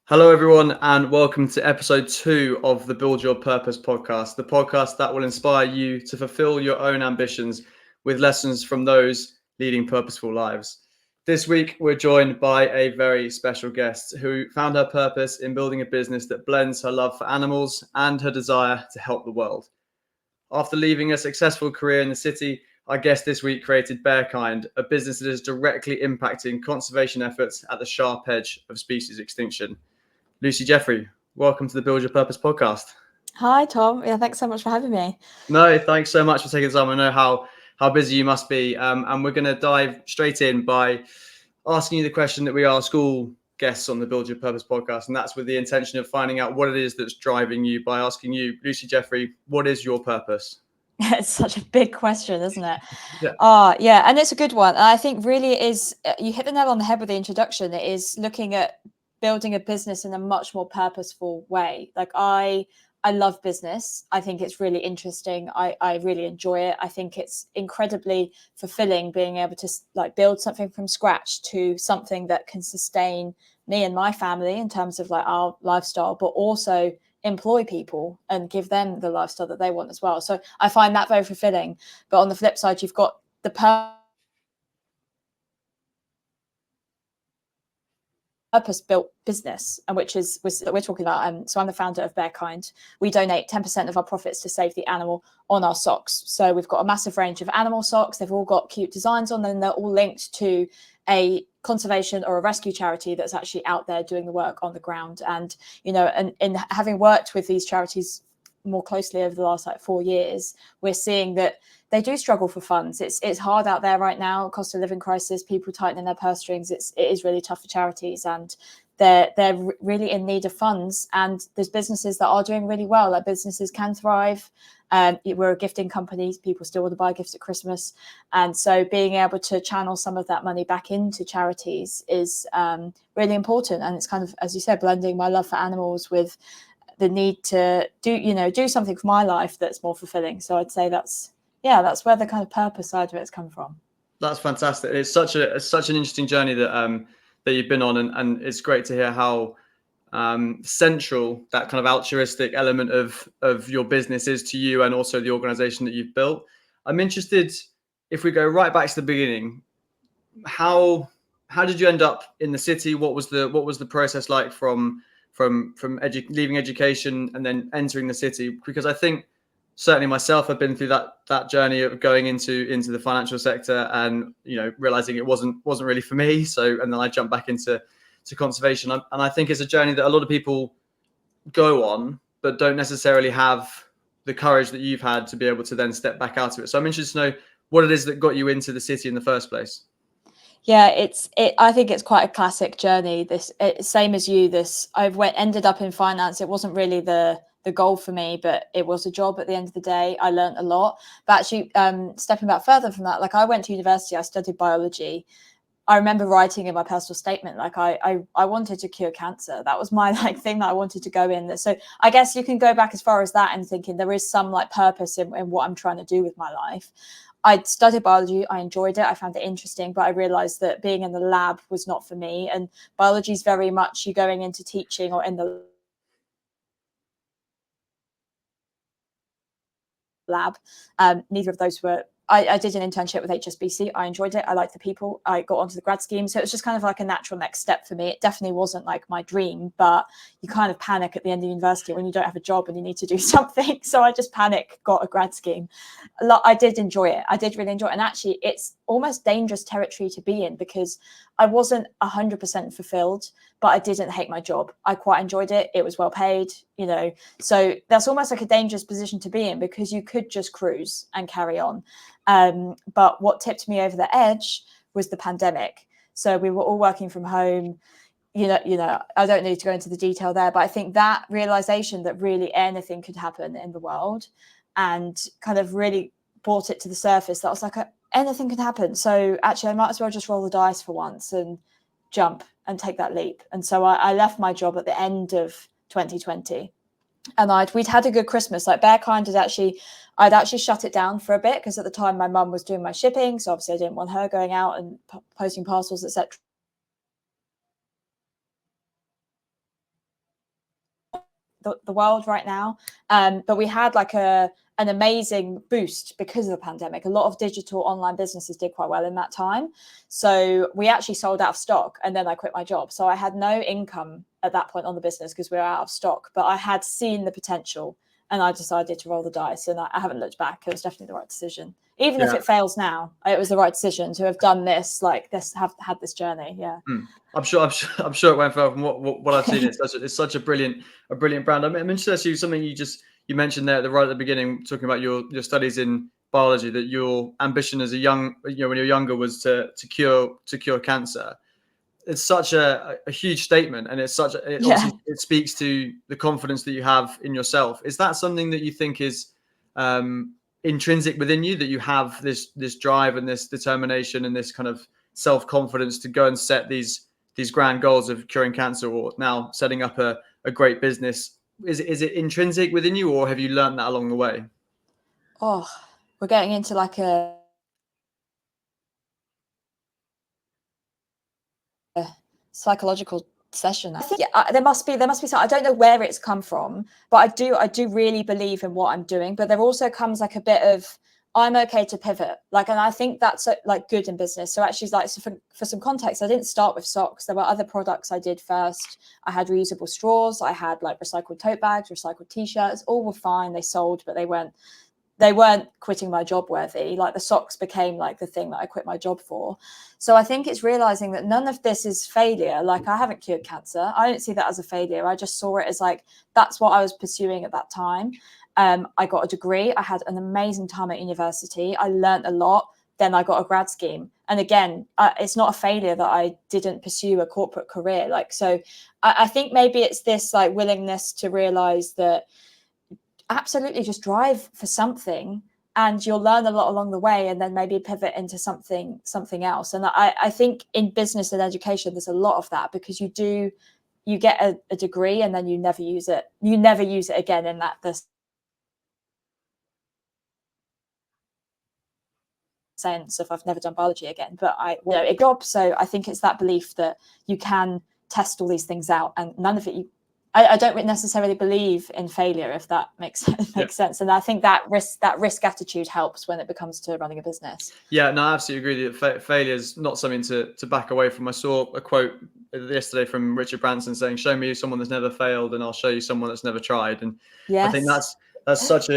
Hello, everyone, and welcome to episode 2 of the Build Your Purpose podcast, the podcast that will inspire you to fulfill your own ambitions with lessons from those leading purposeful lives. This week, we're joined by a very special guest who found her purpose in building a business that blends her love for animals and her desire to help the world. After leaving a successful career in the city, our guest this week created Bearkind, a business that is directly impacting conservation efforts at the sharp edge of species extinction. Lucy Jeffrey, welcome to the Build Your Purpose podcast. Hi, Tom. Yeah, thanks so much for having me. No, thanks so much for taking the time. I know how busy you must be, and we're going to dive straight in by asking you the question that we ask all guests on the Build Your Purpose podcast, and that's with the intention of finding out what it is that's driving you by asking you, Lucy Jeffrey, what is your purpose? It's such a big question, isn't it? Yeah. Yeah, and it's a good one. And I think really it is, you hit the nail on the head with the introduction. It is looking at building a business in a much more purposeful way. Like I love business. I think it's really interesting. I really enjoy it. I think it's incredibly fulfilling being able to build something from scratch to something that can sustain me and my family in terms of like our lifestyle, but also employ people and give them the lifestyle that they want as well. So I find that very fulfilling. But on the flip side, you've got the purpose-built business, and which is that we're talking about. So I'm the founder of Bearkind. We donate 10% of our profits to save the animal on our socks. So we've got a massive range of animal socks. They've all got cute designs on them, and they're all linked to a conservation or a rescue charity that's actually out there doing the work on the ground. And and in having worked with these charities more closely over the last 4 years, we're seeing that they do struggle for funds. It's hard out there right now, cost of living crisis, people tightening their purse strings. It is really tough for charities, and they're really in need of funds. And there's businesses that are doing really well. Like businesses can thrive. We're a gifting company. People still want to buy gifts at Christmas. And so being able to channel some of that money back into charities is really important. And it's kind of, as you said, blending my love for animals with the need to do something for my life that's more fulfilling. So I'd say that's where the kind of purpose side of it's come from. That's fantastic. It's such an interesting journey that you've been on, and it's great to hear how central that kind of altruistic element of your business is to you and also the organization that you've built. I'm interested, if we go right back to the beginning, how did you end up in the city? What was the process like from leaving education and then entering the city? Because I think certainly myself, I've been through that journey of going into the financial sector and realizing it wasn't really for me. So, and then I jumped back into conservation, and I think it's a journey that a lot of people go on, but don't necessarily have the courage that you've had to be able to then step back out of it. So I'm interested to know what it is that got you into the city in the first place. Yeah, I think it's quite a classic journey. Same as you. Ended up in finance. It wasn't really the goal for me, but it was a job at the end of the day. I learned a lot. But actually, stepping back further from that, I went to university. I studied biology. I remember writing in my personal statement, I wanted to cure cancer. That was my thing that I wanted to go in. So I guess you can go back as far as that and thinking there is some purpose in what I'm trying to do with my life. I studied biology. I enjoyed it. I found it interesting, but I realized that being in the lab was not for me. And biology is very much you going into teaching or in the lab. Neither of those were. I did an internship with HSBC. I enjoyed it. I liked the people. I got onto the grad scheme. So it was just kind of a natural next step for me. It definitely wasn't my dream, but you kind of panic at the end of university when you don't have a job and you need to do something. So I just panicked, got a grad scheme. I did enjoy it. I did really enjoy it. And actually, it's almost dangerous territory to be in because I wasn't 100% fulfilled, but I didn't hate my job. I quite enjoyed it. It was well paid, So that's almost a dangerous position to be in because you could just cruise and carry on. But what tipped me over the edge was the pandemic. So we were all working from home. I don't need to go into the detail there, but I think that realization that really anything could happen in the world and kind of really brought it to the surface. That was anything could happen. So actually I might as well just roll the dice for once and jump and take that leap. And so I left my job at the end of 2020 and we'd had a good Christmas. Bearkind I'd actually shut it down for a bit because at the time my mum was doing my shipping. So obviously I didn't want her going out and posting parcels, etc. the world right now. But we had like an amazing boost because of the pandemic. A lot of digital online businesses did quite well in that time. So we actually sold out of stock, and then I quit my job. So I had no income at that point on the business because we were out of stock, but I had seen the potential, and I decided to roll the dice, and I haven't looked back. It was definitely the right decision. Even if it fails now, it was the right decision to have done this, like this, have had this journey. Yeah. I'm sure it went well from what I've seen. It's such a brilliant brand. I'm interested to ask you something you mentioned there right at the beginning, talking about your studies in biology, that your ambition as when you're younger was to cure cancer. It's such a huge statement, and obviously it speaks to the confidence that you have in yourself. Is that something that you think is intrinsic within you, that you have this drive and this determination and this kind of self-confidence to go and set these grand goals of curing cancer, or now setting up a great business? Is it intrinsic within you, or have you learned that along the way? Oh, we're getting into like a psychological session. I think there must be something. I don't know where it's come from, but I do really believe in what I'm doing. But there also comes like a bit of, I'm okay to pivot, like, and I think that's like good in business. So actually, like, so for some context, I didn't start with socks. There were other products I did first. I had reusable straws. I had like recycled tote bags, recycled t-shirts. All were fine. They sold, but they weren't quitting my job worthy. Like the socks became like the thing that I quit my job for. So I think it's realizing that none of this is failure. Like, I haven't cured cancer. I don't see that as a failure. I just saw it as like, that's what I was pursuing at that time. I got a degree. I had an amazing time at university. I learned a lot. Then I got a grad scheme. And again, it's not a failure that I didn't pursue a corporate career. Like, so I think maybe it's this like willingness to realize that absolutely just drive for something, and you'll learn a lot along the way, and then maybe pivot into something else. And I think in business and education, there's a lot of that, because you get a degree and then you never use it. You never use it again in the sense of I've never done biology again, but a job. So I think it's that belief that you can test all these things out, and none of it I don't necessarily believe in failure, if that makes sense. And I think that risk attitude helps when it becomes to running a business. Yeah, no, I absolutely agree that failure is not something to back away from. I saw a quote yesterday from Richard Branson saying, "Show me someone that's never failed, and I'll show you someone that's never tried." And I think that's such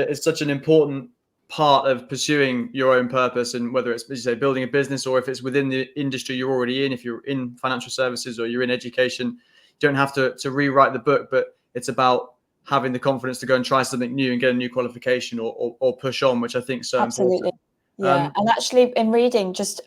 an important part of pursuing your own purpose, and whether it's, as you say, building a business, or if it's within the industry you're already in. If you're in financial services or you're in education, you don't have to rewrite the book, but it's about having the confidence to go and try something new and get a new qualification, or push on, which I think is so important. Yeah. And actually, in reading, just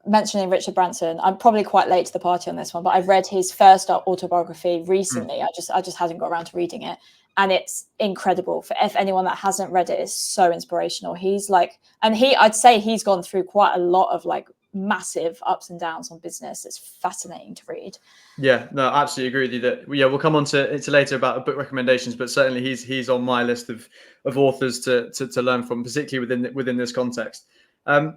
mentioning Richard Branson, I'm probably quite late to the party on this one, but I've read his first autobiography recently. I just hadn't got around to reading it, and it's incredible. For if anyone that hasn't read it, is so inspirational. He's like, and I'd say he's gone through quite a lot of like massive ups and downs on business. It's fascinating to read. Yeah, no, I absolutely agree with you that, we'll come on to it later about book recommendations, but certainly he's on my list of authors to learn from, particularly within this context. And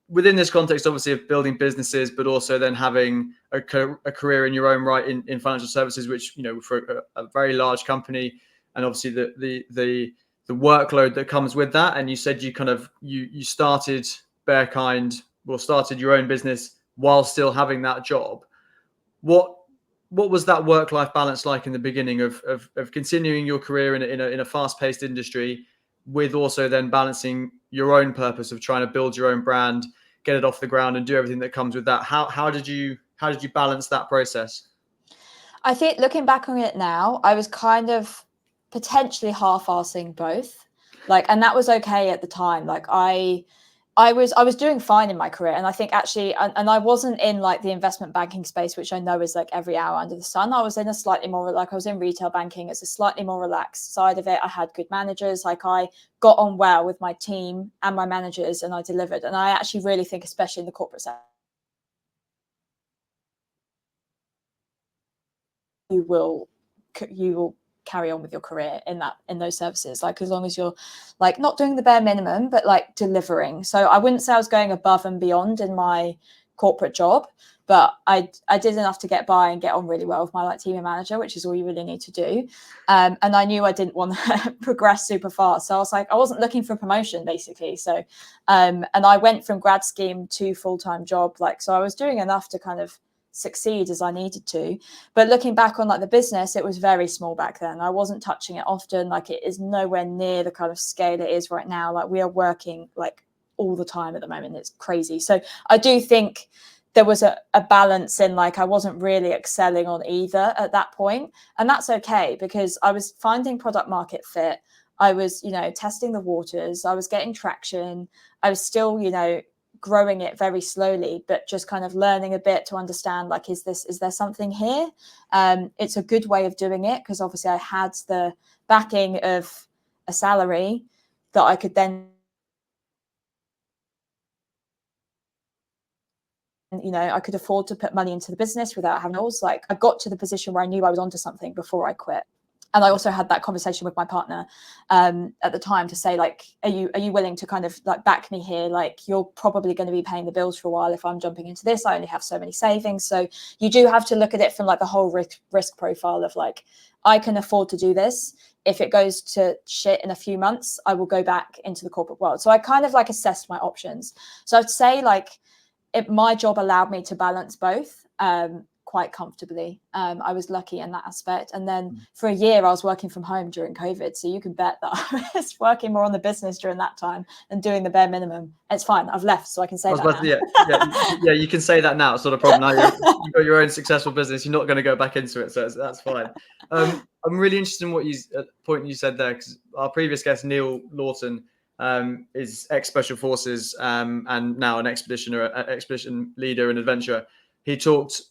within this context, obviously, of building businesses, but also then having a career in your own right in financial services, which, for a very large company, and obviously the workload that comes with that. And you said you started started your own business while still having that job. What was that work-life balance like in the beginning of continuing your career in a fast-paced industry, with also then balancing your own purpose of trying to build your own brand, get it off the ground, and do everything that comes with that? How did you balance that process? I think looking back on it now, I was kind of potentially half-assing both, and that was okay at the time. Like I was doing fine in my career, and I think actually, and I wasn't in like the investment banking space, which I know is like every hour under the sun. I was in a slightly more I was in retail banking. It's a slightly more relaxed side of it. I had good managers. Like, I got on well with my team and my managers, and I delivered. And I actually really think, especially in the corporate sector, you will carry on with your career in those services, like, as long as you're like not doing the bare minimum, but like delivering. So I wouldn't say I was going above and beyond in my corporate job, but I did enough to get by and get on really well with my like team and manager, which is all you really need to do. And I knew I didn't want to progress super fast, so I was like, I wasn't looking for promotion basically. So and I went from grad scheme to full-time job, like, so I was doing enough to kind of succeed as I needed to. But looking back on like the business, it was very small back then. I wasn't touching it often. Like, it is nowhere near the kind of scale it is right now. Like, we are working like all the time at the moment. It's crazy. So I do think there was a balance in, like, I wasn't really excelling on either at that point. And that's okay, because I was finding product market fit. I was, you know, testing the waters. I was getting traction. I was still, you know, growing it very slowly, but just kind of learning a bit to understand, like, is there something here? It's a good way of doing it, because obviously I had the backing of a salary that I could then, you know, I could afford to put money into the business without having those. Like, I got to the position where I knew I was onto something before I quit. And I also had that conversation with my partner at the time to say, like, are you willing to kind of like back me here? Like, you're probably going to be paying the bills for a while if I'm jumping into this. I only have so many savings. So you do have to look at it from like the whole risk profile of, like, I can afford to do this. If it goes to shit in a few months, I will go back into the corporate world. So I kind of like assessed my options. So I'd say, like, my job allowed me to balance both quite comfortably. I was lucky in that aspect. And then for a year, I was working from home during COVID. So you can bet that I was working more on the business during that time and doing the bare minimum. It's fine. I've left, so I can say that now. Yeah, you can say that now. It's not a problem. Now you've got your own successful business. You're not going to go back into it, so that's fine. I'm really interested in what point you said there, because our previous guest, Neil Lawton, is ex-Special Forces and now an expedition leader and adventurer. He talked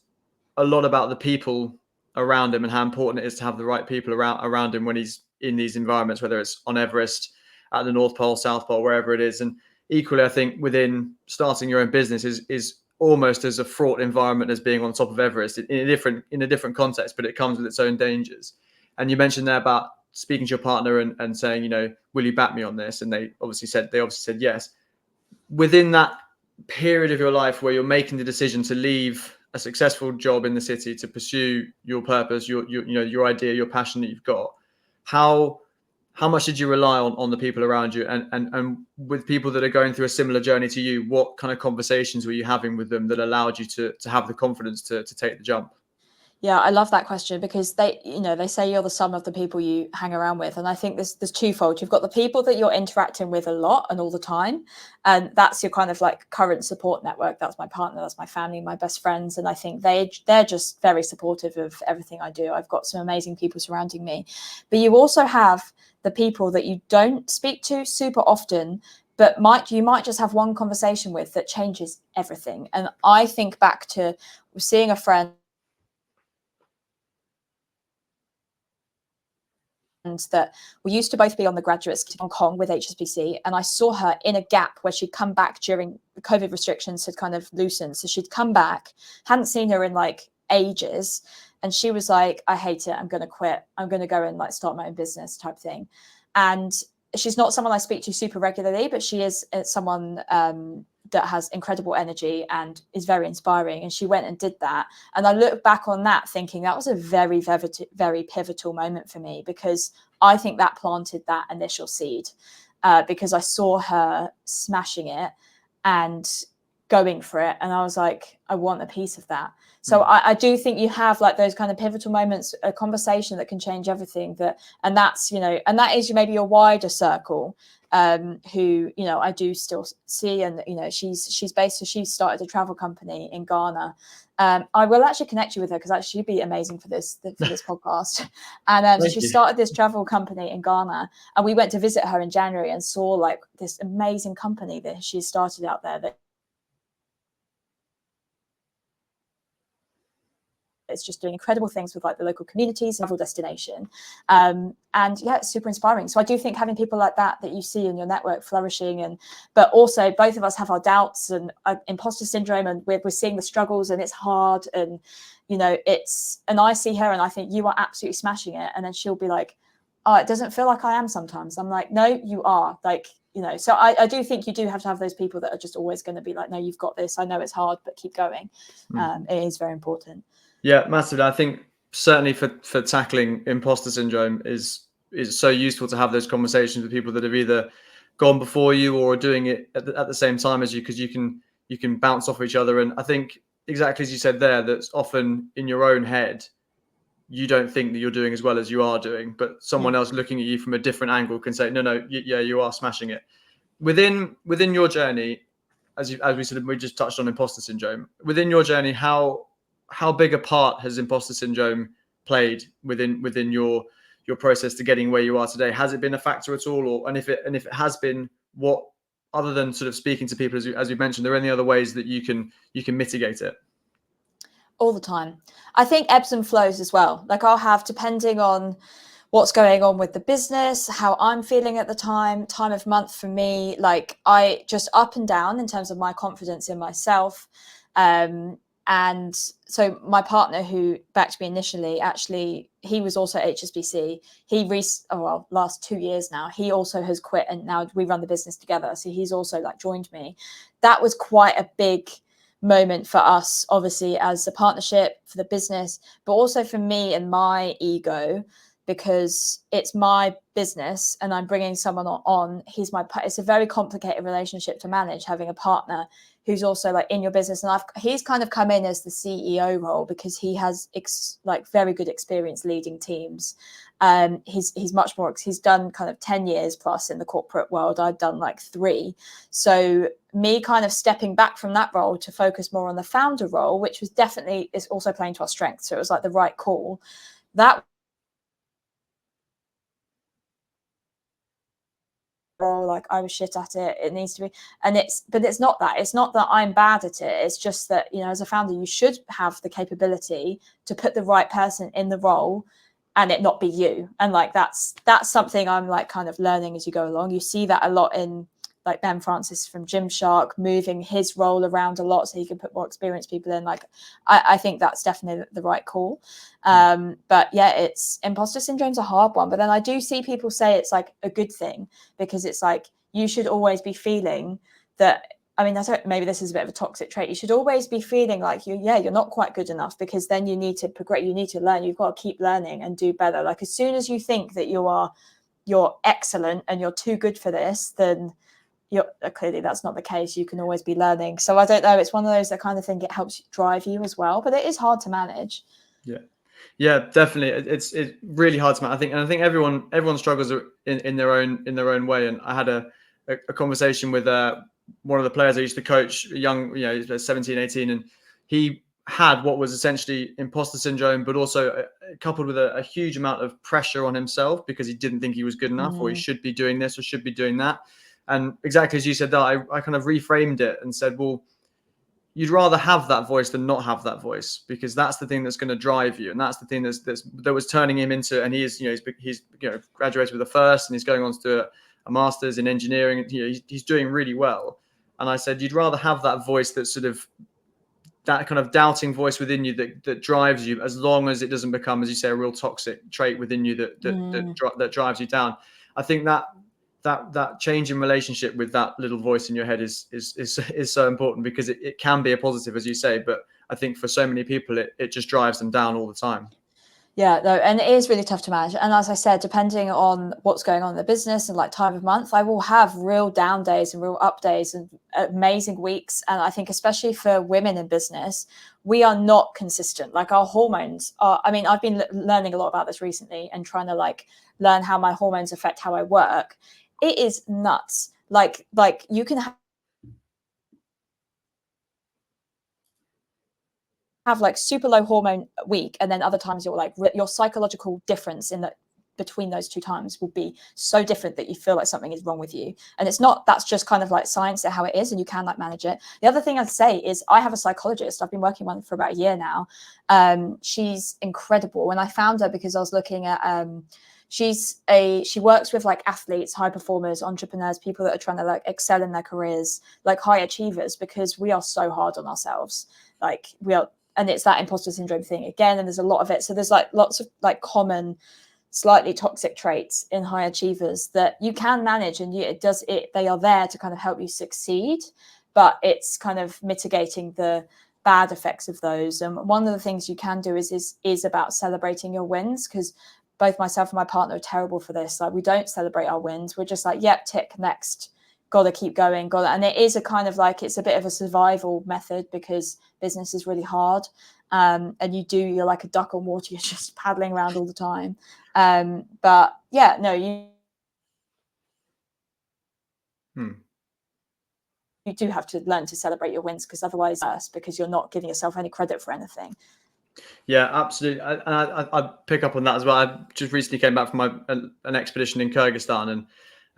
a lot about the people around him and how important it is to have the right people around him when he's in these environments, whether it's on Everest, at the North Pole, South Pole, wherever it is. And equally, I think within starting your own business is almost as a fraught environment as being on top of Everest in a different context, but it comes with its own dangers. And you mentioned there about speaking to your partner and saying, you know, will you back me on this? And they obviously said yes. Within that period of your life where you're making the decision to leave a successful job in the city to pursue your purpose, your idea, your passion that you've got, how much did you rely on the people around you, and with people that are going through a similar journey to you, what kind of conversations were you having with them that allowed you to have the confidence to take the jump? Yeah, I love that question, because they say you're the sum of the people you hang around with. And I think there's twofold. You've got the people that you're interacting with a lot and all the time. And that's your kind of like current support network. That's my partner, that's my family, my best friends. And I think they're just very supportive of everything I do. I've got some amazing people surrounding me. But you also have the people that you don't speak to super often, but you might just have one conversation with that changes everything. And I think back to seeing a friend that we used to both be on the graduate scheme in Hong Kong with HSBC, and I saw her in a gap where she'd come back during COVID restrictions had kind of loosened. So she'd come back, hadn't seen her in like ages, and she was like, I hate it, I'm going to quit, I'm going to go and like start my own business type thing. And she's not someone I speak to super regularly, but she is someone that has incredible energy and is very inspiring. And she went and did that. And I look back on that thinking that was a very, very, very pivotal moment for me, because I think that planted that initial seed, because I saw her smashing it and going for it. And I was like, I want a piece of that. So I do think you have like those kind of pivotal moments, a conversation that can change everything. And that is maybe your wider circle, who, you know, I do still see. And, you know, she started a travel company in Ghana. I will actually connect you with her, because actually she'd be amazing for this podcast. And so she started this travel company in Ghana, and we went to visit her in January and saw like this amazing company that she started out there that it's just doing incredible things with like the local communities, travel destination. And yeah, it's super inspiring. So I do think having people like that you see in your network flourishing, but also both of us have our doubts and imposter syndrome, and we're seeing the struggles, and it's hard. And, you know, and I see her and I think you are absolutely smashing it. And then she'll be like, oh, it doesn't feel like I am sometimes. I'm like, no, you are. Like, you know, so I do think you do have to have those people that are just always going to be like, no, you've got this. I know it's hard, but keep going. It is very important. Yeah, massively. I think certainly for tackling imposter syndrome is so useful to have those conversations with people that have either gone before you or are doing it at the same time as you, because you can bounce off each other. And I think exactly as you said there, that's often in your own head, you don't think that you're doing as well as you are doing, but someone else looking at you from a different angle can say, no, yeah, you are smashing it. Within your journey, as we just touched on imposter syndrome. Within your journey, how big a part has imposter syndrome played within your process to getting where you are today? Has it been a factor at all, or and if it has been, what, other than sort of speaking to people as you mentioned, are there any other ways that you can mitigate it? All the time. I think ebbs and flows as well. Like I'll have, depending on what's going on with the business, how I'm feeling at the time of month for me, like I just up and down in terms of my confidence in myself. And so my partner who backed me initially, actually, he was also HSBC. Last 2 years now, he also has quit and now we run the business together. So he's also like joined me. That was quite a big moment for us, obviously, as a partnership for the business, but also for me and my ego, because it's my business and I'm bringing someone on. It's a very complicated relationship to manage, having a partner who's also like in your business. And he's kind of come in as the CEO role because he has very good experience leading teams. He's much more, he's done kind of 10 years plus in the corporate world. I've done like 3. So me kind of stepping back from that role to focus more on the founder role, which was definitely is also playing to our strengths. So it was like the right call. That role, like I was shit at it. It needs to be, but it's not that I'm bad at it. It's just that, you know, as a founder, you should have the capability to put the right person in the role and it not be you. And like that's something I'm like kind of learning as you go along. You see that a lot in like Ben Francis from Gymshark moving his role around a lot so he can put more experienced people in. Like I think that's definitely the right call. But yeah, it's imposter syndrome's a hard one. But then I do see people say it's like a good thing, because it's like you should always be feeling that. I mean, maybe this is a bit of a toxic trait. You should always be feeling like you're not quite good enough, because then you need to progress, you need to learn, you've got to keep learning and do better. Like as soon as you think that you're excellent and you're too good for this, then clearly that's not the case. You can always be learning. So I don't know, it's one of those that kind of think it helps drive you as well, but it is hard to manage. Yeah, definitely. It's really hard to manage. I think everyone struggles in their own way. And I had a conversation with one of the players I used to coach, young, he's 17, 18, and he had what was essentially imposter syndrome, but also coupled with a huge amount of pressure on himself because he didn't think he was good enough, or he should be doing this or should be doing that. And exactly as you said, that I kind of reframed it and said, well, you'd rather have that voice than not have that voice, because that's the thing that's going to drive you, and that's the thing that was turning him into. And he's graduated with a first, and he's going on to do a master's in engineering. He's doing really well. And I said, you'd rather have that voice, that's sort of that kind of doubting voice within you that drives you, as long as it doesn't become, as you say, a real toxic trait within you that drives you down. I think that change in relationship with that little voice in your head is so important, because it can be a positive, as you say, but I think for so many people it just drives them down all the time. Yeah, no, and it is really tough to manage. And as I said, depending on what's going on in the business and like time of month, I will have real down days and real up days and amazing weeks. And I think especially for women in business, we are not consistent. Like our hormones are, I mean, I've been learning a lot about this recently and trying to like learn how my hormones affect how I work. It is nuts. Like you can have like super low hormone week, and then other times your psychological difference in that between those 2 times will be so different that you feel like something is wrong with you. And that's just kind of like science at how it is, and you can like manage it. The other thing I'd say is I have a psychologist. I've been working on for about a year now. She's incredible. And I found her because I was looking at she works with like athletes, high performers, entrepreneurs, people that are trying to like excel in their careers, like high achievers, because we are so hard on ourselves. And it's that imposter syndrome thing again, and there's a lot of it. So there's like lots of like common slightly toxic traits in high achievers that you can manage, and they are there to kind of help you succeed, but it's kind of mitigating the bad effects of those. And one of the things you can do is about celebrating your wins, because both myself and my partner are terrible for this. Like, we don't celebrate our wins. We're just like, yep, tick, next, gotta keep going, gotta. And it is a kind of like, it's a bit of a survival method because business is really hard. And you're like a duck on water, you're just paddling around all the time. But yeah, no, you do have to learn to celebrate your wins, because otherwise, because you're not giving yourself any credit for anything. Yeah, absolutely. I pick up on that as well. I just recently came back from an expedition in Kyrgyzstan,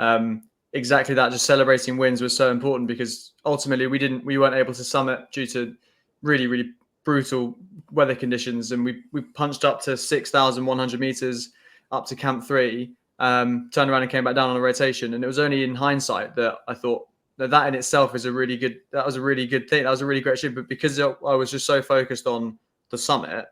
and exactly that. Just celebrating wins was so important, because ultimately we weren't able to summit due to really brutal weather conditions, and we punched up to 6,100 meters up to Camp 3, turned around and came back down on a rotation. And it was only in hindsight that I thought that in itself is a really good. That was a really good thing. That was a really great achievement, but because I was just so focused on the summit,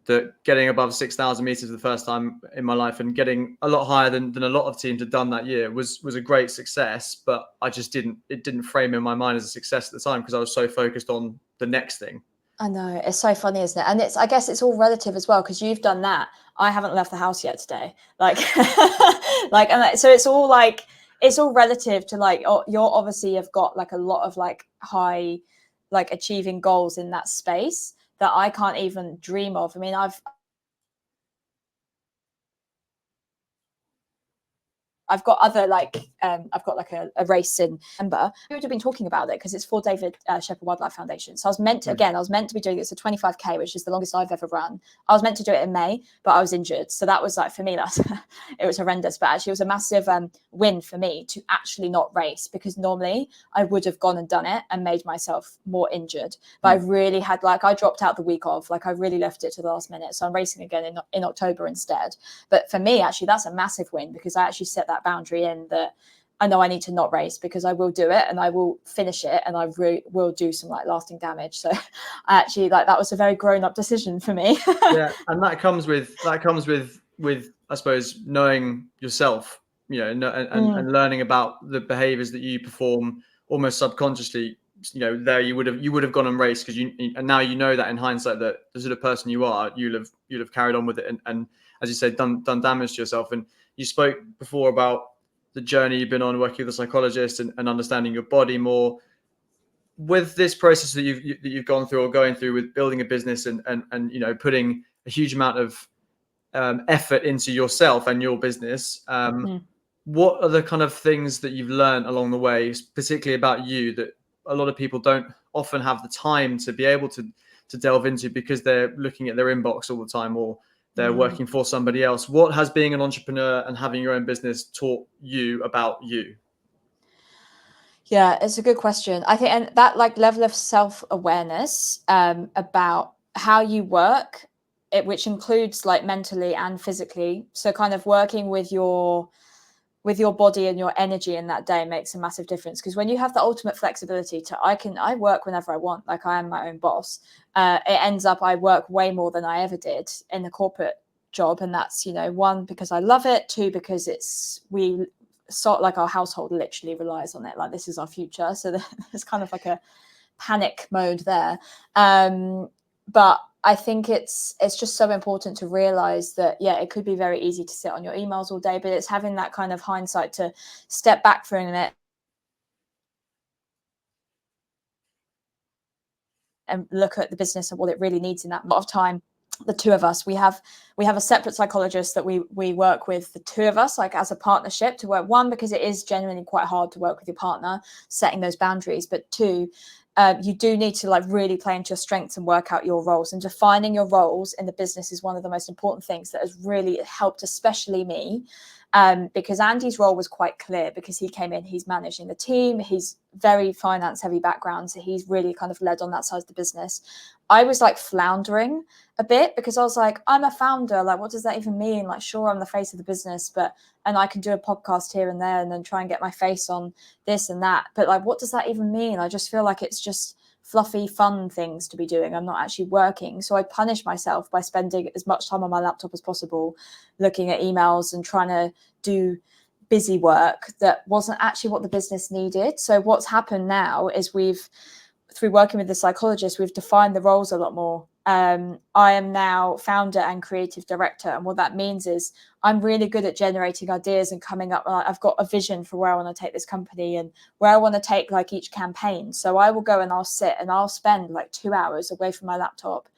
that getting above 6,000 meters for the first time in my life and getting a lot higher than a lot of teams had done that year was a great success. But it didn't frame in my mind as a success at the time, because I was so focused on the next thing. I know, it's so funny, isn't it? And I guess it's all relative as well, because you've done that. I haven't left the house yet today. Like, so it's all relative to like, you're obviously have got like a lot of like high, like achieving goals in that space that I can't even dream of. I mean, I've got other I've got like a race in December. We would have been talking about it because it's for David Shepherd Wildlife Foundation. So I was meant to be doing it. It's a 25K, which is the longest I've ever run. I was meant to do it in May, but I was injured. So that was like, for me, it was horrendous. But actually it was a massive win for me to actually not race, because normally I would have gone and done it and made myself more injured. But I really had I dropped out the week of, I really left it to the last minute. So I'm racing again in October instead. But for me, actually, that's a massive win, because I actually set that boundary in that I know I need to not race, because I will do it and I will finish it, and I will do some lasting damage. So I actually that was a very grown-up decision for me. Yeah, and that comes with I suppose knowing yourself, and learning about the behaviors that you perform almost subconsciously. There you would have gone and raced, because and now you know that in hindsight that the sort of person you are, you'll have carried on with it, and as you said, done damage to yourself. And you spoke before about the journey you've been on working with a psychologist and understanding your body more. With this process that you've gone through or going through with building a business and putting a huge amount of effort into yourself and your business, what are the kind of things that you've learned along the way, particularly about you, that a lot of people don't often have the time to be able to delve into, because they're looking at their inbox all the time, or they're working for somebody else? What has being an entrepreneur and having your own business taught you about you? Yeah, it's a good question. I think, and that level of self-awareness about how you work, which includes mentally and physically. So kind of working with your body and your energy in that day makes a massive difference, because when you have the ultimate flexibility I work whenever I want, I am my own boss. It ends up I work way more than I ever did in the corporate job, and that's one, because I love it, two, because our household literally relies on it, this is our future. So there's kind of a panic mode there. But I think it's just so important to realize that, it could be very easy to sit on your emails all day, but it's having that kind of hindsight to step back for a minute and look at the business and what it really needs in that lot of time. The two of us, we have a separate psychologist that we work with, the two of us, as a partnership, to work, one, because it is genuinely quite hard to work with your partner, setting those boundaries, but two, you do need to really play into your strengths and work out your roles. And defining your roles in the business is one of the most important things that has really helped, especially me, because Andy's role was quite clear, because he came in, he's managing the team, he's very finance heavy background, so he's really kind of led on that side of the business. I was floundering a bit, because I was I'm a founder, what does that even mean? Sure, I'm the face of the business, and I can do a podcast here and there and then try and get my face on this and that, but what does that even mean? I just feel it's just fluffy, fun things to be doing. I'm not actually working. So I punish myself by spending as much time on my laptop as possible, looking at emails and trying to do busy work that wasn't actually what the business needed. So what's happened now is through working with the psychologist, we've defined the roles a lot more. I am now founder and creative director. And what that means is I'm really good at generating ideas and coming up. I've got a vision for where I want to take this company and where I want to take like each campaign. So I will go and I'll sit and I'll spend like 2 hours away from my laptop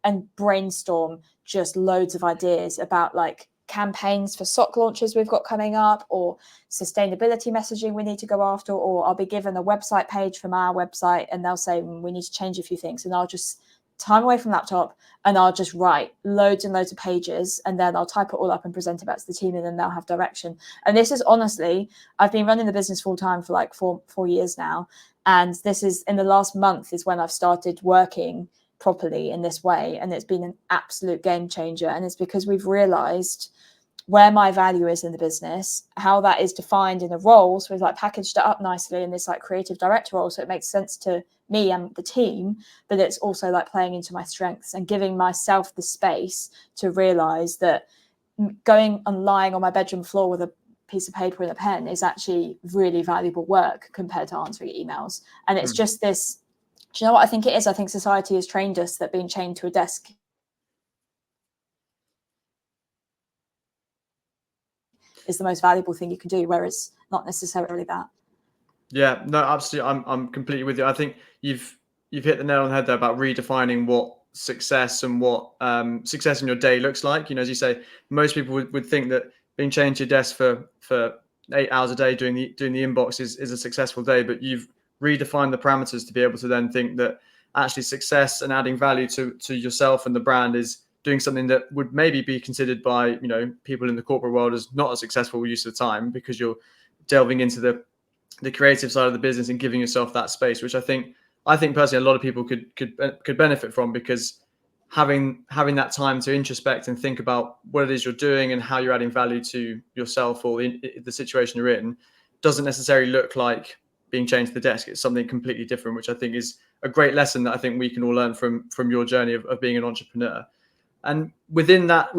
and brainstorm just loads of ideas about like campaigns for sock launches we've got coming up, or sustainability messaging we need to go after, or I'll be given a website page from our website and they'll say we need to change a few things, and I'll just time away from laptop and I'll just write loads and loads of pages, and then I'll type it all up and present it back to the team, and then they'll have direction. And this is honestly, I've been running the business full time for like four years now, and this is in the last month is when I've started working properly in this way, and it's been an absolute game changer. And it's because we've realized where my value is in the business, how that is defined in a role. So we've like packaged it up nicely in this like creative director role, so it makes sense to me and the team, but it's also like playing into my strengths and giving myself the space to realize that going and lying on my bedroom floor with a piece of paper and a pen is actually really valuable work compared to answering emails. And it's just this, do you know what I think it is? I think society has trained us that being chained to a desk is the most valuable thing you can do, whereas not necessarily that. Yeah, no, absolutely. I'm completely with you. I think you've hit the nail on the head there about redefining what success and what success in your day looks like. You know, as you say, most people would think that being chained to your desk for 8 hours a day doing the inbox is a successful day, but you've redefined the parameters to be able to then think that actually success and adding value to yourself and the brand is doing something that would maybe be considered by, you know, people in the corporate world as not a successful use of time, because you're delving into the creative side of the business and giving yourself that space, which I think personally a lot of people could benefit from, because having that time to introspect and think about what it is you're doing and how you're adding value to yourself or the situation you're in doesn't necessarily look like being chained to the desk. It's something completely different, which I think is a great lesson that I think we can all learn from your journey of being an entrepreneur. And within that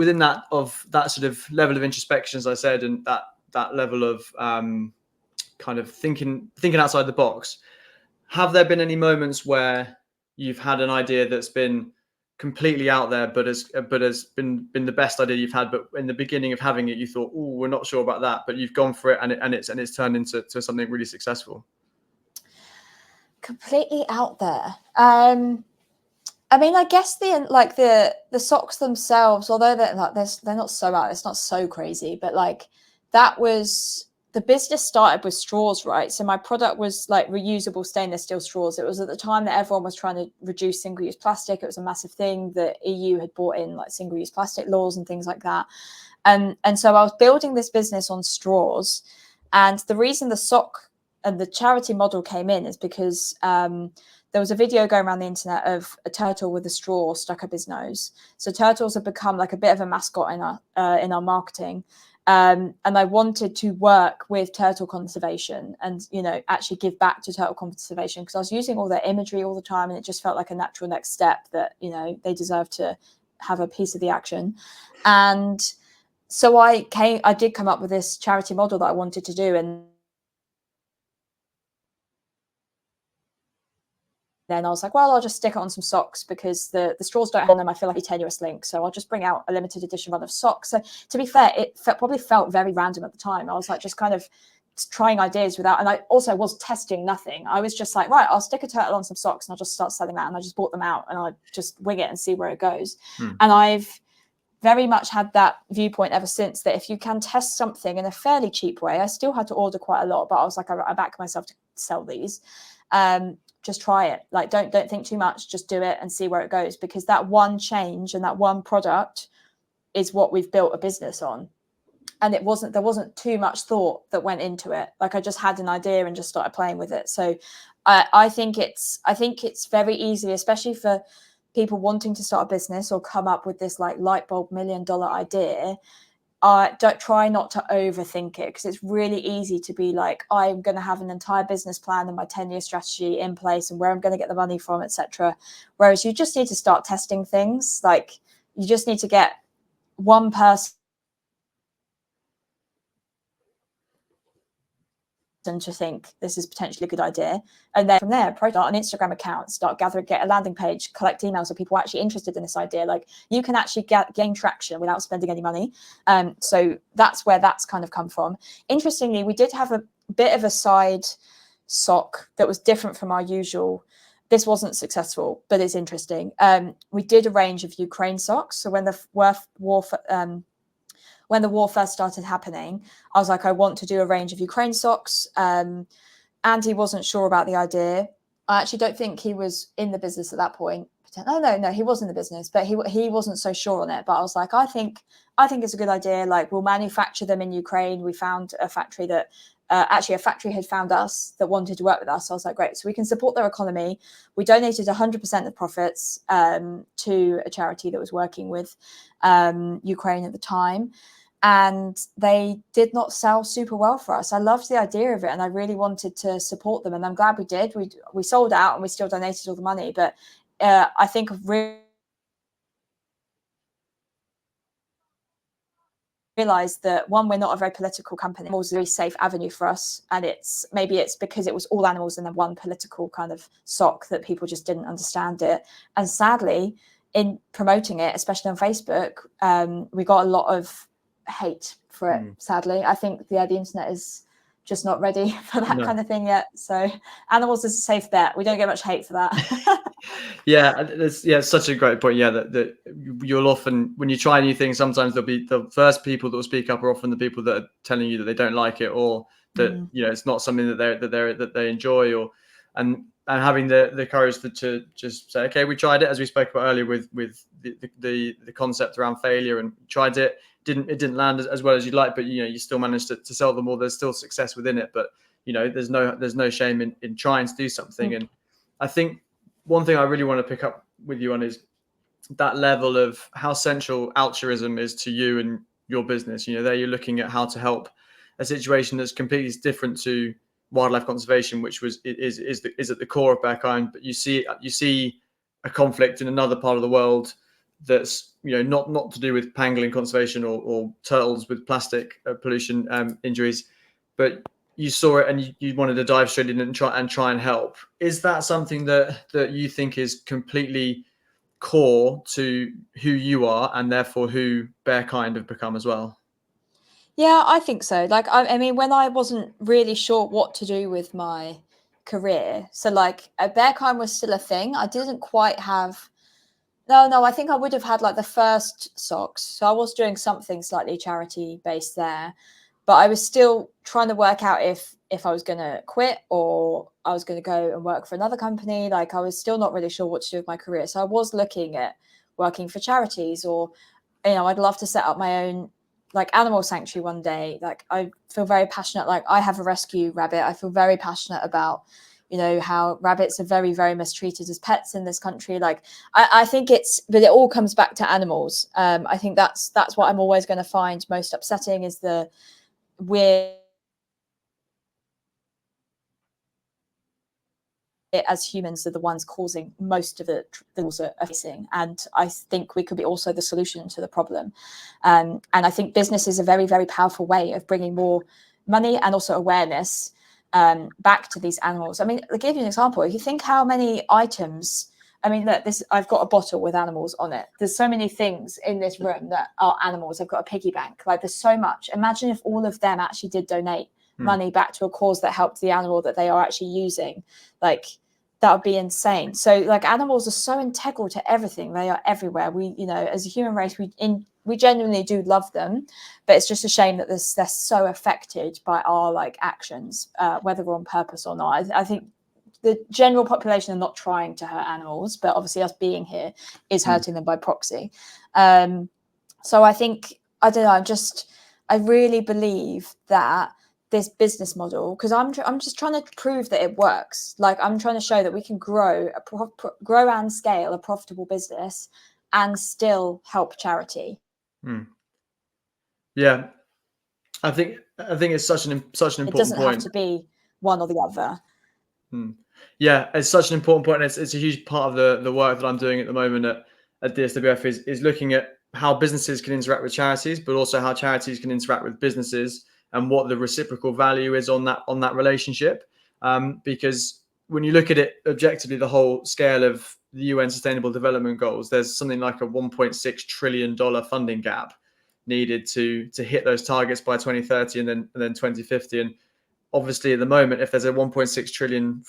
of that sort of level of introspection, as I said, and that level of kind of thinking outside the box, have there been any moments where you've had an idea that's been completely out there, but has been the best idea you've had, but in the beginning of having it you thought, oh, we're not sure about that, but you've gone for it and it's turned into something really successful? Completely out there. I mean, I guess the socks themselves, although they're not so out, it's not so crazy, but like that was, the business started with straws, right? So my product was like reusable stainless steel straws. It was at the time that everyone was trying to reduce single-use plastic. It was a massive thing. The EU had brought in like single-use plastic laws and things like that. And so I was building this business on straws. And the reason the sock and the charity model came in is because there was a video going around the internet of a turtle with a straw stuck up his nose. So turtles have become like a bit of a mascot in our marketing. And I wanted to work with turtle conservation and, you know, actually give back to turtle conservation, because I was using all their imagery all the time, and it just felt like a natural next step that, you know, they deserve to have a piece of the action. And so I did come up with this charity model that I wanted to do. And then I was like, well, I'll just stick it on some socks because the straws don't have them. I feel like a tenuous link. So I'll just bring out a limited edition run of socks. So to be fair, it probably felt very random at the time. I was like just kind of trying ideas without, and I also was testing nothing. I was just like, right, I'll stick a turtle on some socks and I'll just start selling that. And I just bought them out and I just wing it and see where it goes. And I've very much had that viewpoint ever since, that if you can test something in a fairly cheap way, I still had to order quite a lot, but I was like, I back myself to sell these. Just try it. Like, don't think too much, just do it and see where it goes, because that one change and that one product is what we've built a business on. And there wasn't too much thought that went into it. Like, I just had an idea and just started playing with it. So I think it's very easy, especially for people wanting to start a business or come up with this like light bulb $1 million idea. don't try not to overthink it, because it's really easy to be like, I'm going to have an entire business plan and my 10-year strategy in place and where I'm going to get the money from, etc. Whereas you just need to start testing things. Like, you just need to get one person to think this is potentially a good idea, and then from there start an Instagram account, get a landing page, collect emails of people actually interested in this idea. Like, you can actually gain traction without spending any money. So that's where that's kind of come from. Interestingly, we did have a bit of a side sock that was different from our usual. This wasn't successful, but it's interesting. We did a range of Ukraine socks. So when the war first started happening, I was like, I want to do a range of Ukraine socks. Andy wasn't sure about the idea. I actually don't think he was in the business at that point. No, he was in the business, but he wasn't so sure on it. But I was like, I think it's a good idea. Like, we'll manufacture them in Ukraine. We found a factory that actually a factory had found us that wanted to work with us. So I was like, great. So we can support their economy. We donated 100% of profits to a charity that was working with Ukraine at the time. And they did not sell super well for us. I loved the idea of it, and I really wanted to support them. And I'm glad we did. We sold out, and we still donated all the money. But I think I've realized that, one, we're not a very political company. Animals are a very safe avenue for us, and it's because it was all animals in the one political kind of sock that people just didn't understand it. And sadly, in promoting it, especially on Facebook, we got a lot of hate for it. Sadly, I think the internet is just not ready for that kind of thing yet. So animals is a safe bet. We don't get much hate for that. It's such a great point. That you'll often, when you try new things, sometimes there'll be the first people that will speak up are often the people that are telling you that they don't like it, or that it's not something that they enjoy, and having the courage to just say, okay, we tried it, as we spoke about earlier with the concept around failure, and tried it. It didn't land as well as you'd like, but you still managed to sell them, or there's still success within it. But there's no shame in trying to do something. And I think one thing I really want to pick up with you on is that level of how central altruism is to you and your business. There you're looking at how to help a situation that's completely different to wildlife conservation, which is at the core of Bearkind. But you see a conflict in another part of the world that's not to do with pangolin conservation or turtles with plastic pollution injuries, but you saw it and you wanted to dive straight in and try and help. Is that something that you think is completely core to who you are, and therefore who Bearkind have become as well? Yeah, I think so. Like, I mean, when I wasn't really sure what to do with my career, so like Bearkind was still a thing. I didn't quite have. No, I think I would have had like the first socks. So I was doing something slightly charity based there, but I was still trying to work out if I was going to quit or I was going to go and work for another company. Like, I was still not really sure what to do with my career. So I was looking at working for charities, or, I'd love to set up my own like animal sanctuary one day. Like, I feel very passionate. Like, I have a rescue rabbit. I feel very passionate about how rabbits are very, very mistreated as pets in this country. Like, I think but it all comes back to animals. I think that's what I'm always going to find most upsetting, is we're as humans are the ones causing most of the things are facing, and I think we could be also the solution to the problem. And I think business is a very, very powerful way of bringing more money and also awareness back to these animals. I mean, I'll give you an example. If you think how many items, I mean, look, I've got a bottle with animals on it. There's so many things in this room that are animals. I've got a piggy bank. Like, there's so much. Imagine if all of them actually did donate money back to a cause that helped the animal that they are actually using. Like, that would be insane. So, like, animals are so integral to everything. They are everywhere. We, as a human race, we genuinely do love them, but it's just a shame that they're so affected by our like actions, whether we're on purpose or not. I think the general population are not trying to hurt animals, but obviously us being here is hurting them by proxy. So I think, I don't know, I really believe that this business model, because I'm just trying to prove that it works. Like, I'm trying to show that we can grow and scale a profitable business and still help charity. Yeah, I think it's such an It important doesn't have point. to be one or the other. Mm. Yeah, it's such an important point, and it's a huge part of the work that I'm doing at the moment at DSWF is looking at how businesses can interact with charities, but also how charities can interact with businesses, and what the reciprocal value is on that relationship. Because when you look at it objectively, the whole scale of the UN Sustainable Development Goals, there's something like a $1.6 trillion funding gap needed to hit those targets by 2030 and then 2050. And obviously at the moment, if there's a $1.6 trillion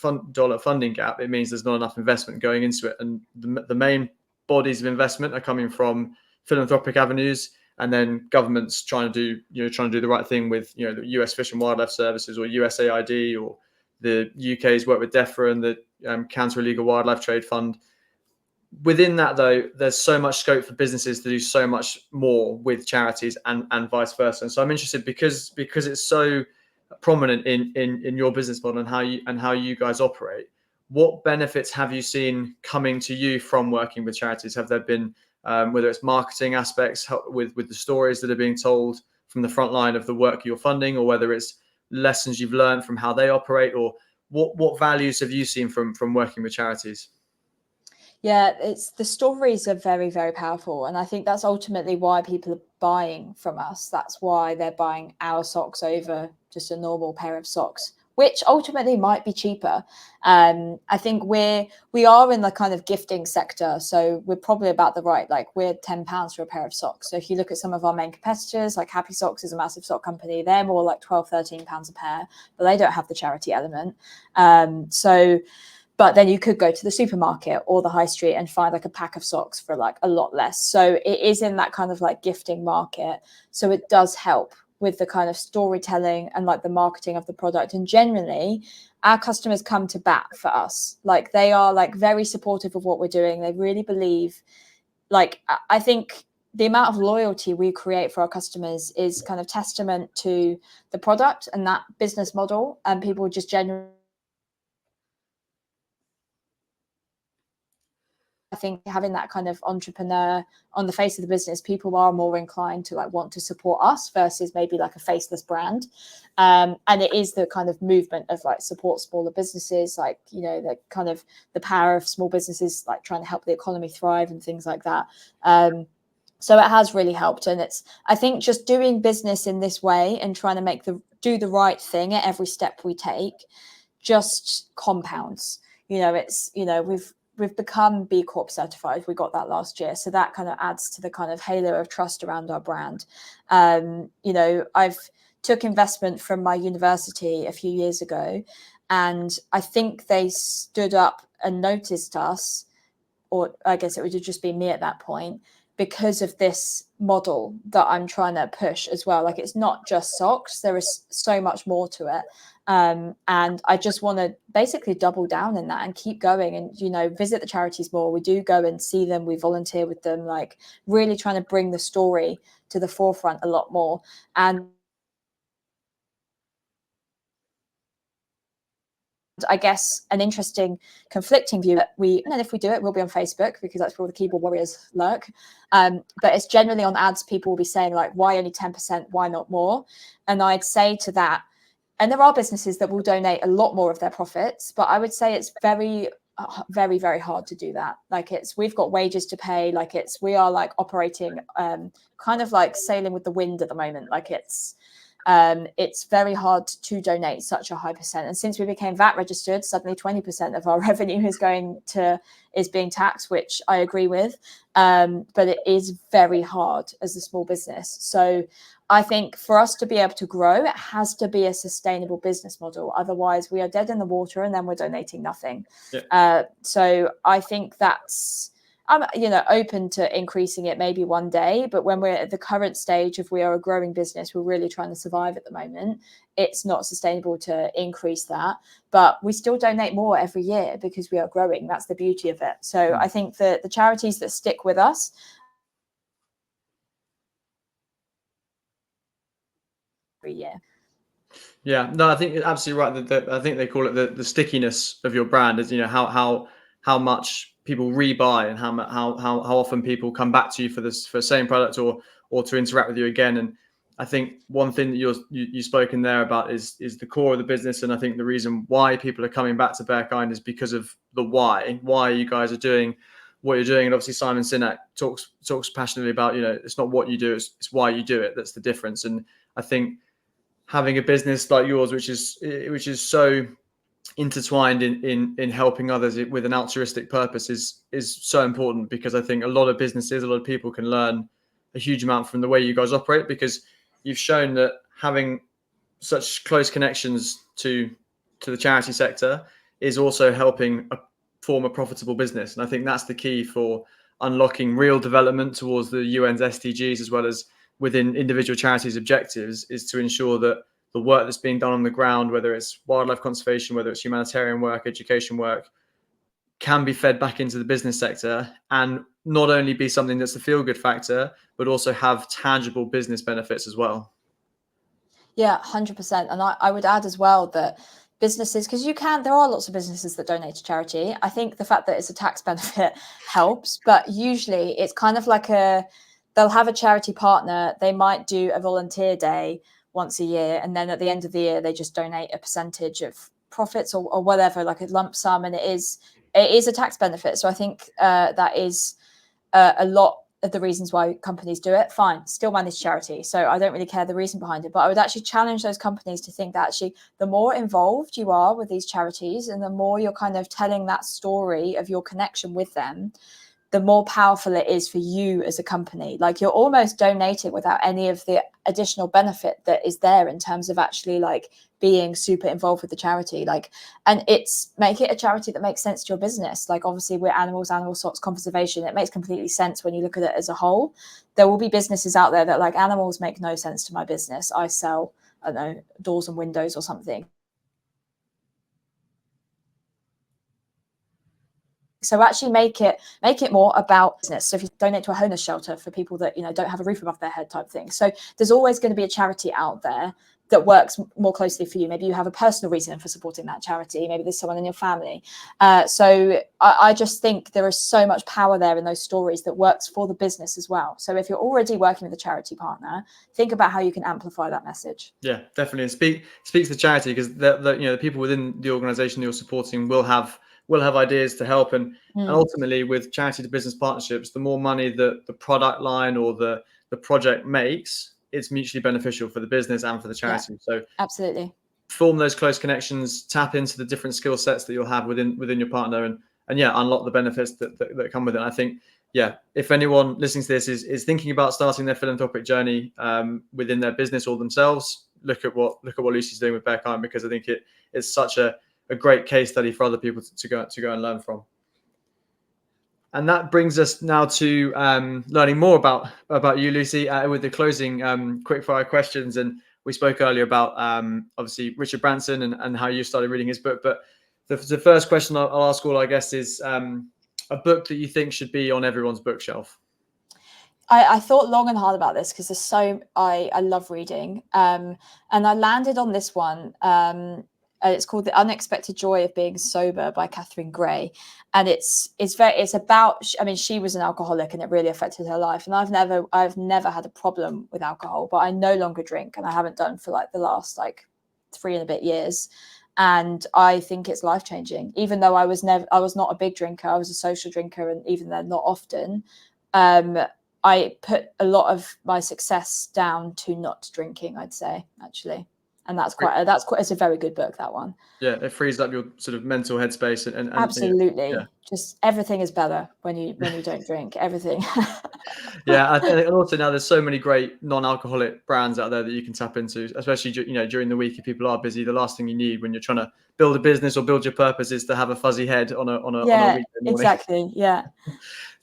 funding gap, it means there's not enough investment going into it. And the main bodies of investment are coming from philanthropic avenues, and then governments trying to do the right thing with the US Fish and Wildlife Services, or USAID, or the UK's work with DEFRA and the Counter Illegal Wildlife Trade Fund. Within that, though, there's so much scope for businesses to do so much more with charities, and vice versa. And so I'm interested, because it's so prominent in your business model and how you guys operate. What benefits have you seen coming to you from working with charities? Have there been, whether it's marketing aspects with the stories that are being told from the front line of the work you're funding, or whether it's lessons you've learned from how they operate, or what values have you seen from working with charities? Yeah, it's the stories are very, very powerful. And I think that's ultimately why people are buying from us. That's why they're buying our socks over just a normal pair of socks, which ultimately might be cheaper. I think we are in the kind of gifting sector. So we're probably about the right, like we're £10 for a pair of socks. So if you look at some of our main competitors, like Happy Socks is a massive sock company, they're more like £12, £13 a pair, but they don't have the charity element. But then you could go to the supermarket or the high street and find like a pack of socks for like a lot less. So it is in that kind of like gifting market. So it does help with the kind of storytelling and like the marketing of the product. And generally, our customers come to bat for us. Like they are like very supportive of what we're doing. They really believe, like, I think the amount of loyalty we create for our customers is kind of testament to the product and that business model. And people just generally, I think having that kind of entrepreneur on the face of the business, people are more inclined to like want to support us versus maybe like a faceless brand. And it is the kind of movement of like support smaller businesses, like, the kind of the power of small businesses, like trying to help the economy thrive and things like that. So it has really helped. And I think just doing business in this way and trying to do the right thing at every step we take just compounds. We've become B Corp certified. We got that last year. So that kind of adds to the kind of halo of trust around our brand. I've took investment from my university a few years ago, and I think they stood up and noticed us, or I guess it would have just been me at that point, because of this model that I'm trying to push as well. Like, it's not just socks. There is so much more to it. And I just want to basically double down in that and keep going and, visit the charities more. We do go and see them. We volunteer with them, like really trying to bring the story to the forefront a lot more. And I guess an interesting conflicting view that and if we do it, we'll be on Facebook because that's where all the keyboard warriors lurk. But it's generally on ads, people will be saying like, why only 10%? Why not more? And I'd say to that, and there are businesses that will donate a lot more of their profits, but I would say it's very, very, very hard to do that. Like we've got wages to pay. Like we are like operating kind of like sailing with the wind at the moment. Like it's very hard to donate such a high percent. And since we became VAT registered, suddenly 20% of our revenue is being taxed, which I agree with. But it is very hard as a small business. So I think for us to be able to grow, it has to be a sustainable business model. Otherwise, we are dead in the water and then we're donating nothing. Yeah. So I think I'm open to increasing it maybe one day, but when we're at the current stage of we are a growing business, we're really trying to survive at the moment. It's not sustainable to increase that, but we still donate more every year because we are growing. That's the beauty of it. So I think that the charities that stick with us every year. Yeah, no, I think you're absolutely right. I think they call it the stickiness of your brand is, how much people rebuy and how often people come back to you for the same product or to interact with you again. And I think one thing that you've spoken there about is the core of the business, and I think the reason why people are coming back to Bearkind is because of the why you guys are doing what you're doing. And obviously Simon Sinek talks passionately about, it's not what you do, it's why you do it. That's the difference. And I think having a business like yours, which is so intertwined in helping others with an altruistic purpose, is so important, because I think a lot of businesses, a lot of people can learn a huge amount from the way you guys operate, because you've shown that having such close connections to the charity sector is also helping form a profitable business. And I think that's the key for unlocking real development towards the UN's SDGs, as well as within individual charities' objectives, is to ensure that the work that's being done on the ground, whether it's wildlife conservation, whether it's humanitarian work, education work, can be fed back into the business sector, and not only be something that's a feel-good factor, but also have tangible business benefits as well. Yeah, 100%. And I would add as well that businesses, because there are lots of businesses that donate to charity. I think the fact that it's a tax benefit helps, but usually it's kind of like they'll have a charity partner. They might do a volunteer day once a year, and then at the end of the year, they just donate a percentage of profits or whatever, like a lump sum. And it is a tax benefit. So I think that is a lot of the reasons why companies do it. Fine, still manage charity, so I don't really care the reason behind it, but I would actually challenge those companies to think that actually the more involved you are with these charities, and the more you're kind of telling that story of your connection with them, the more powerful it is for you as a company. Like, you're almost donating without any of the additional benefit that is there in terms of actually like being super involved with the charity. Like, and make it a charity that makes sense to your business. Like, obviously we're animal sorts conservation. It makes completely sense when you look at it as a whole. There will be businesses out there that, like, animals make no sense to my business. I sell, I don't know, doors and windows or something. So actually make it more about business. So if you donate to a homeless shelter for people that, don't have a roof above their head type thing. So there's always going to be a charity out there that works more closely for you. Maybe you have a personal reason for supporting that charity. Maybe there's someone in your family. So I just think there is so much power there in those stories that works for the business as well. So if you're already working with a charity partner, think about how you can amplify that message. Yeah, definitely. And speak to the charity, because the people within the organization you're supporting will have ideas to help. And ultimately, with charity to business partnerships, the more money that the product line or the project makes, it's mutually beneficial for the business and for the charity. Yeah, so absolutely form those close connections, tap into the different skill sets that you'll have within your partner, and unlock the benefits that come with it. And I think, if anyone listening to this is thinking about starting their philanthropic journey within their business or themselves, look at what Lucy's doing with Bearkind, because I think it's such a great case study for other people to go and learn from. And that brings us now to learning more about you, Lucy, with the closing quickfire questions. And we spoke earlier about obviously Richard Branson and how you started reading his book. But the first question I'll ask all our guests is a book that you think should be on everyone's bookshelf. I thought long and hard about this, because I love reading, and I landed on this one. It's called The Unexpected Joy of Being Sober by Catherine Gray. And it's about, she was an alcoholic and it really affected her life. And I've never had a problem with alcohol, but I no longer drink, and I haven't done for like the last 3 and a bit years. And I think it's life-changing. Even though I was not a big drinker, I was a social drinker, and even then not often. I put a lot of my success down to not drinking, I'd say, actually. And it's a very good book, that one. Yeah, it frees up your sort of mental headspace and absolutely. Yeah. Just everything is better when you don't drink. Everything. Yeah, I think also now there's so many great non-alcoholic brands out there that you can tap into, especially during the week if people are busy. The last thing you need when you're trying to build a business or build your purpose is to have a fuzzy head on a weekend morning. Exactly. Yeah.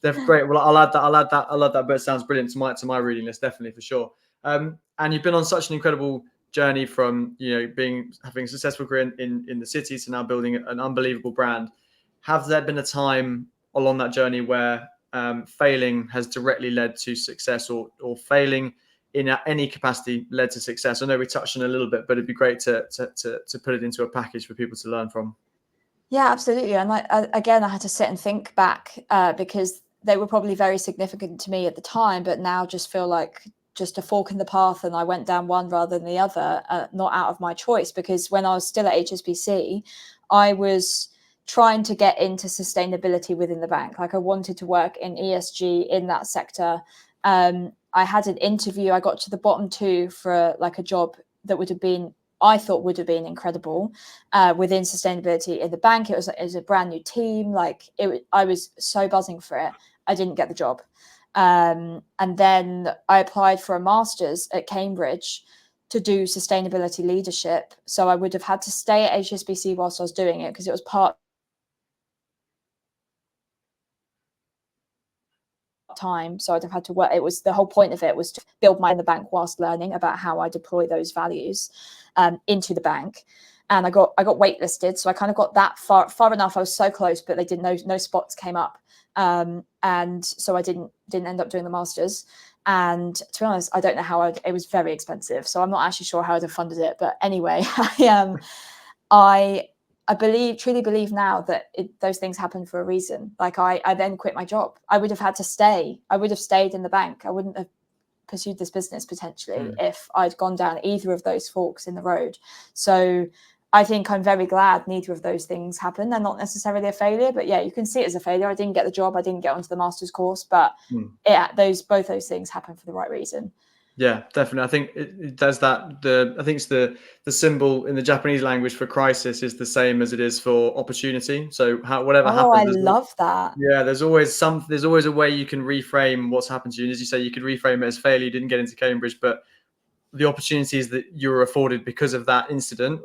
They're great. Well, I'll add that. But it sounds brilliant to my reading list, definitely, for sure. And you've been on such an incredible journey from having a successful career in the city to now building an unbelievable brand. Have there been a time along that journey where failing has directly led to success, or failing in any capacity led to success? I know we touched on it a little bit, but it'd be great to put it into a package for people to learn from. Yeah, absolutely. And I had to sit and think back because they were probably very significant to me at the time, but now just feel like just a fork in the path and I went down one rather than the other, not out of my choice, because when I was still at HSBC, I was trying to get into sustainability within the bank. Like I wanted to work in ESG in that sector. I had an interview. I got to the bottom two for like a job that would have been, I thought would have been incredible within sustainability in the bank. It was a brand new team. Like I was so buzzing for it. I didn't get the job. And then I applied for a master's at Cambridge to do sustainability leadership. So I would have had to stay at HSBC whilst I was doing it because it was part time. So I'd have had to work. It was the whole point of it was to build my in the bank whilst learning about how I deploy those values into the bank. And I got waitlisted. So I kind of got that far enough. I was so close, but they didn't, no spots came up. And so I didn't end up doing the masters. And to be honest, I don't know how it was very expensive. So I'm not actually sure how I'd have funded it. But anyway, I truly believe now that those things happen for a reason. Like I then quit my job. I would have had to stay. I would have stayed in the bank. I wouldn't have pursued this business potentially if I'd gone down either of those forks in the road. So I think I'm very glad neither of those things happened. They're not necessarily a failure, but yeah, you can see it as a failure. I didn't get the job. I didn't get onto the master's course, but both those things happen for the right reason. Yeah, definitely. I think it does that. I think it's the symbol in the Japanese language for crisis is the same as it is for opportunity. So whatever happens. I love that. Yeah, there's always a way you can reframe what's happened to you. And as you say, you could reframe it as failure. You didn't get into Cambridge, but the opportunities that you were afforded because of that incident,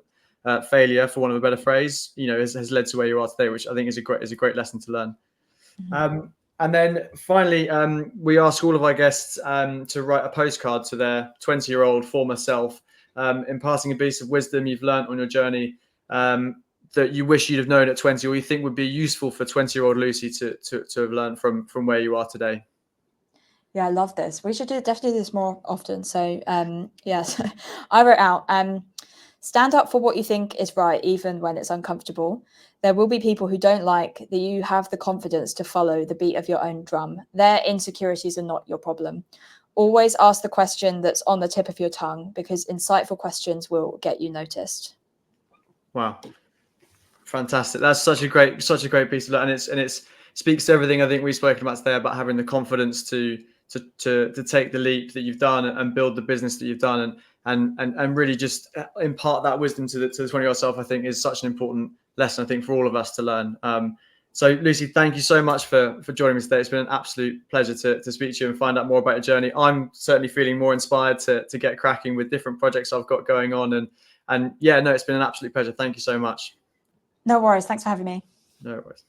failure, for want of a better phrase, has led to where you are today, which I think is a great lesson to learn. And then finally, we ask all of our guests to write a postcard to their 20-year-old former self, imparting a piece of wisdom you've learned on your journey that you wish you'd have known at 20, or you think would be useful for 20-year-old Lucy to have learned from where you are today. Yeah, I love this. We should definitely do this more often. So yes, I wrote out, stand up for what you think is right, even when it's uncomfortable. There will be people who don't like that you have the confidence to follow the beat of your own drum. Their insecurities are not your problem. Always ask the question that's on the tip of your tongue, because insightful questions will get you noticed. Wow. Fantastic. That's such a great piece of that. And it speaks to everything I think we've spoken about today, about having the confidence to take the leap that you've done and build the business that you've done and really just impart that wisdom to the 20-year-old self. I think is such an important lesson, I think, for all of us to learn. So Lucy, thank you so much for joining me today. It's been an absolute pleasure to speak to you and find out more about your journey. I'm certainly feeling more inspired to get cracking with different projects I've got going on. And yeah, no, it's been an absolute pleasure. Thank you so much. No worries. Thanks for having me. No worries.